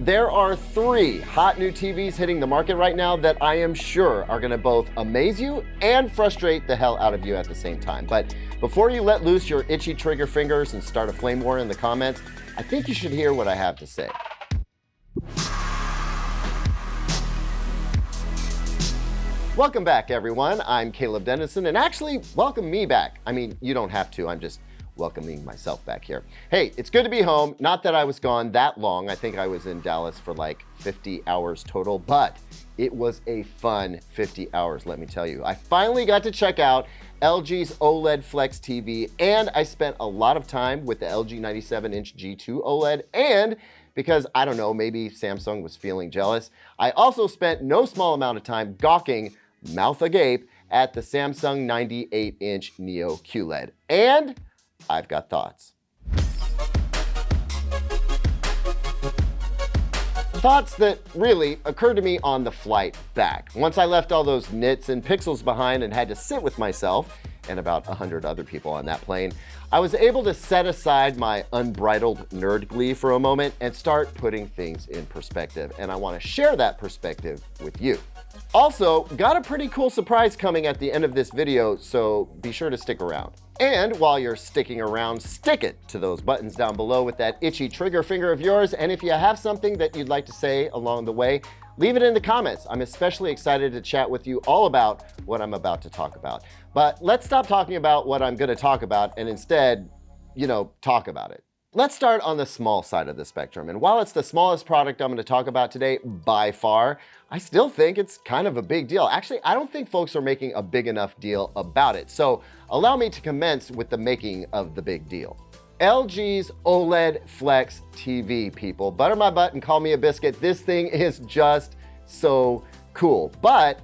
There are 3 hot new TVs hitting the market right now that I am sure are gonna both amaze you and frustrate the hell out of you at the same time. But before you let loose your itchy trigger fingers and start a flame war in the comments, I think you should hear what I have to say. Welcome back, everyone. I'm Caleb Dennison, and actually, welcome me back. I mean, you don't have to, I'm just welcoming myself back here. Hey, it's good to be home. Not that I was gone that long. I think I was in Dallas for like 50 hours total, but it was a fun 50 hours, let me tell you. I finally got to check out LG's OLED Flex TV, and I spent a lot of time with the LG 97-inch G2 OLED, and because, I don't know, maybe Samsung was feeling jealous, I also spent no small amount of time gawking, mouth agape, at the Samsung 98-inch Neo QLED. And I've got thoughts. Thoughts that really occurred to me on the flight back. Once I left all those nits and pixels behind and had to sit with myself and about 100 other people on that plane, I was able to set aside my unbridled nerd glee for a moment and start putting things in perspective. And I want to share that perspective with you. Also, got a pretty cool surprise coming at the end of this video, so be sure to stick around. And while you're sticking around, stick it to those buttons down below with that itchy trigger finger of yours. And if you have something that you'd like to say along the way, leave it in the comments. I'm especially excited to chat with you all about what I'm about to talk about. But let's stop talking about what I'm going to talk about and instead, talk about it. Let's start on the small side of the spectrum. And while it's the smallest product I'm going to talk about today by far, I still think it's kind of a big deal. Actually, I don't think folks are making a big enough deal about it. So allow me to commence with the making of the big deal. LG's OLED Flex TV, people. Butter my butt and call me a biscuit. This thing is just so cool. But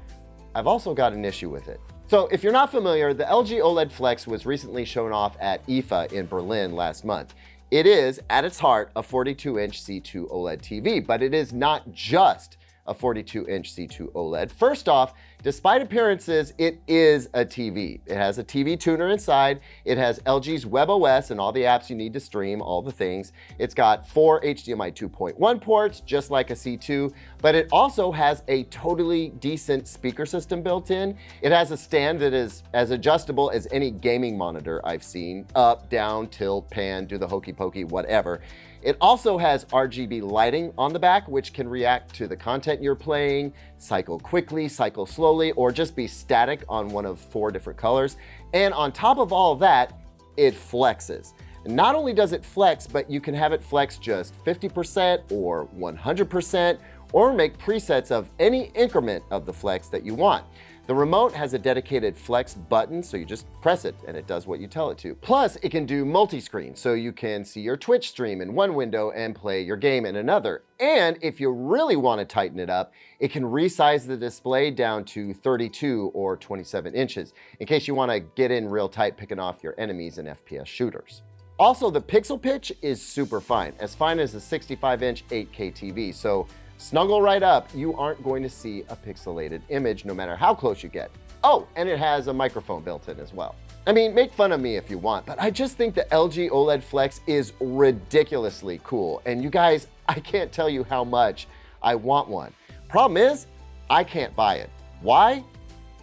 I've also got an issue with it. So if you're not familiar, the LG OLED Flex was recently shown off at IFA in Berlin last month. It is, at its heart, a 42-inch C2 OLED TV, but it is not just a 42-inch C2 OLED. First off, despite appearances, it is a TV. It has a TV tuner inside. It has LG's WebOS and all the apps you need to stream, all the things. It's got 4 HDMI 2.1 ports, just like a C2, but it also has a totally decent speaker system built in. It has a stand that is as adjustable as any gaming monitor I've seen. Up, down, tilt, pan, do the hokey pokey, whatever. It also has RGB lighting on the back, which can react to the content you're playing, cycle quickly, cycle slowly, or just be static on one of 4 different colors. And on top of all of that, it flexes. Not only does it flex, but you can have it flex just 50% or 100%, or make presets of any increment of the flex that you want. The remote has a dedicated flex button, so you just press it and it does what you tell it to. Plus, it can do multi-screen, so you can see your Twitch stream in one window and play your game in another. And if you really want to tighten it up, it can resize the display down to 32 or 27 inches, in case you want to get in real tight picking off your enemies in FPS shooters. Also, the pixel pitch is super fine as a 65-inch 8K TV, so snuggle right up, you aren't going to see a pixelated image no matter how close you get. Oh, and it has a microphone built in as well. I mean, make fun of me if you want, but I just think the LG OLED Flex is ridiculously cool. And you guys, I can't tell you how much I want one. Problem is, I can't buy it. Why?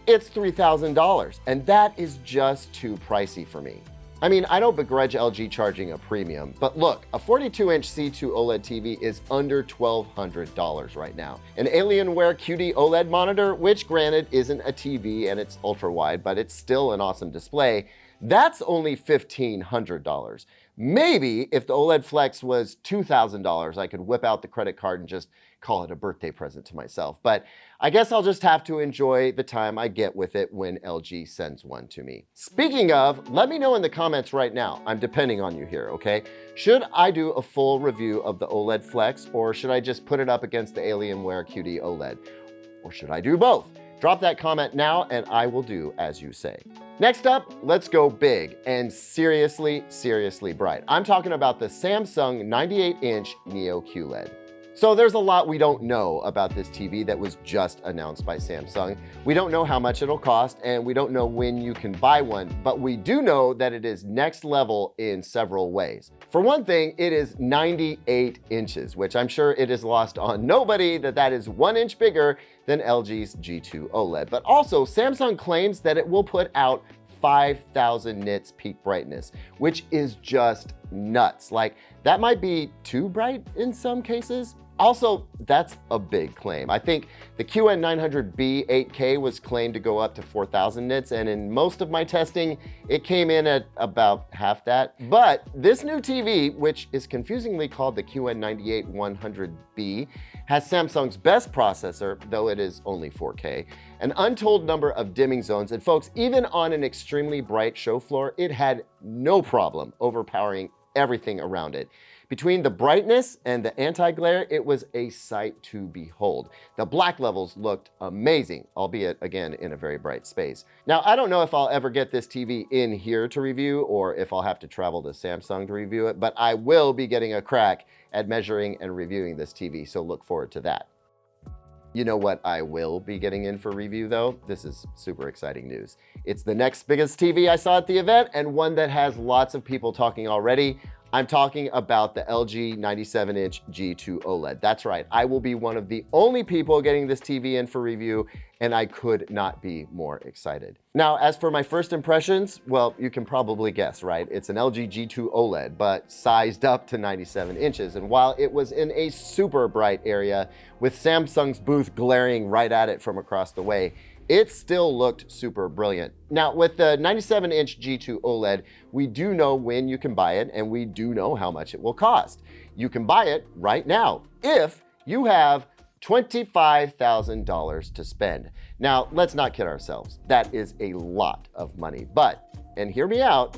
It's $3,000, and that is just too pricey for me. I mean, I don't begrudge LG charging a premium, but look, a 42-inch C2 OLED TV is under $1,200 right now. An Alienware QD OLED monitor, which granted isn't a TV and it's ultra-wide, but it's still an awesome display, that's only $1,500. Maybe if the OLED Flex was $2,000, I could whip out the credit card and just call it a birthday present to myself. But I guess I'll just have to enjoy the time I get with it when LG sends one to me. Speaking of, let me know in the comments right now. I'm depending on you here, okay? Should I do a full review of the OLED Flex, or should I just put it up against the Alienware QD OLED? Or should I do both? Drop that comment now and I will do as you say. Next up, let's go big and seriously bright. I'm talking about the Samsung 98-inch Neo QLED. So there's a lot we don't know about this TV that was just announced by Samsung. We don't know how much it'll cost, and we don't know when you can buy one, but we do know that it is next level in several ways. For one thing, it is 98 inches, which I'm sure it is lost on nobody that is 1 inch bigger than LG's G2 OLED. But also, Samsung claims that it will put out 5,000 nits peak brightness, which is just nuts. Like, that might be too bright in some cases. Also, that's a big claim. I think the QN900B 8K was claimed to go up to 4,000 nits, and in most of my testing, it came in at about half that. But this new TV, which is confusingly called the QN98-100B, has Samsung's best processor, though it is only 4K, an untold number of dimming zones, and folks, even on an extremely bright show floor, it had no problem overpowering everything around it. Between the brightness and the anti-glare, it was a sight to behold. The black levels looked amazing, albeit again in a very bright space. Now, I don't know if I'll ever get this TV in here to review or if I'll have to travel to Samsung to review it, but I will be getting a crack at measuring and reviewing this TV, so look forward to that. You know what I will be getting in for review though? This is super exciting news. It's the next biggest TV I saw at the event, and one that has lots of people talking already. I'm talking about the LG 97-inch G2 OLED. That's right, I will be one of the only people getting this TV in for review, and I could not be more excited. Now, as for my first impressions, well, you can probably guess, right? It's an LG G2 OLED, but sized up to 97 inches. And while it was in a super bright area, with Samsung's booth glaring right at it from across the way, it still looked super brilliant. Now, with the 97-inch G2 OLED, we do know when you can buy it, and we do know how much it will cost. You can buy it right now if you have $25,000 to spend. Now, let's not kid ourselves. That is a lot of money, but, and hear me out,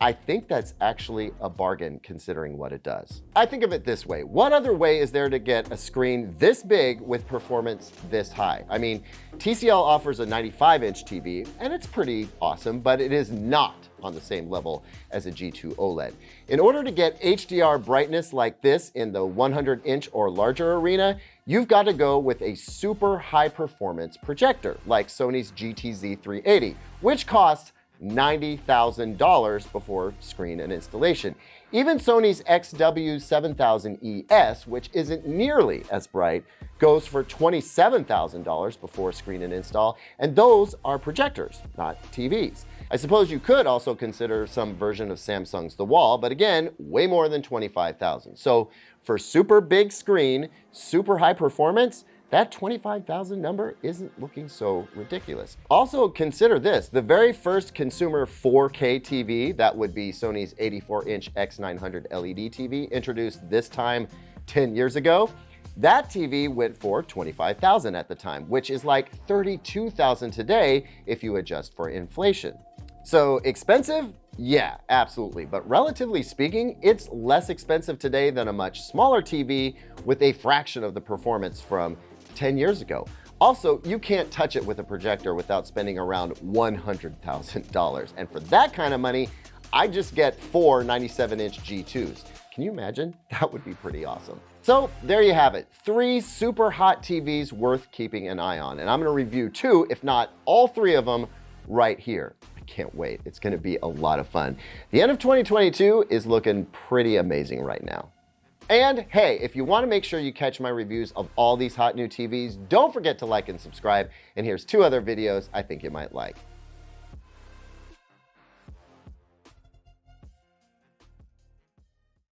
I think that's actually a bargain considering what it does. I think of it this way. What other way is there to get a screen this big with performance this high? I mean, TCL offers a 95-inch TV, and it's pretty awesome, but it is not on the same level as a G2 OLED. In order to get HDR brightness like this in the 100-inch or larger arena, you've got to go with a super high-performance projector like Sony's GTZ380, which costs $90,000 before screen and installation. Even Sony's XW7000ES, which isn't nearly as bright, goes for $27,000 before screen and install, and those are projectors, not TVs. I suppose you could also consider some version of Samsung's The Wall, but again, way more than $25,000. So for super big screen, super high performance, that $25,000 number isn't looking so ridiculous. Also consider this, the very first consumer 4K TV, that would be Sony's 84-inch X900 LED TV, introduced this time 10 years ago, that TV went for $25,000 at the time, which is like $32,000 today if you adjust for inflation. So expensive? Yeah, absolutely. But relatively speaking, it's less expensive today than a much smaller TV with a fraction of the performance from 10 years ago. Also, you can't touch it with a projector without spending around $100,000. And for that kind of money, I just get 4 97-inch G2s. Can you imagine? That would be pretty awesome. So there you have it, 3 super hot TVs worth keeping an eye on. And I'm gonna review 2, if not all 3 of them, right here. I can't wait. It's gonna be a lot of fun. The end of 2022 is looking pretty amazing right now. And hey, if you want to make sure you catch my reviews of all these hot new TVs, don't forget to like and subscribe. And here's 2 other videos I think you might like.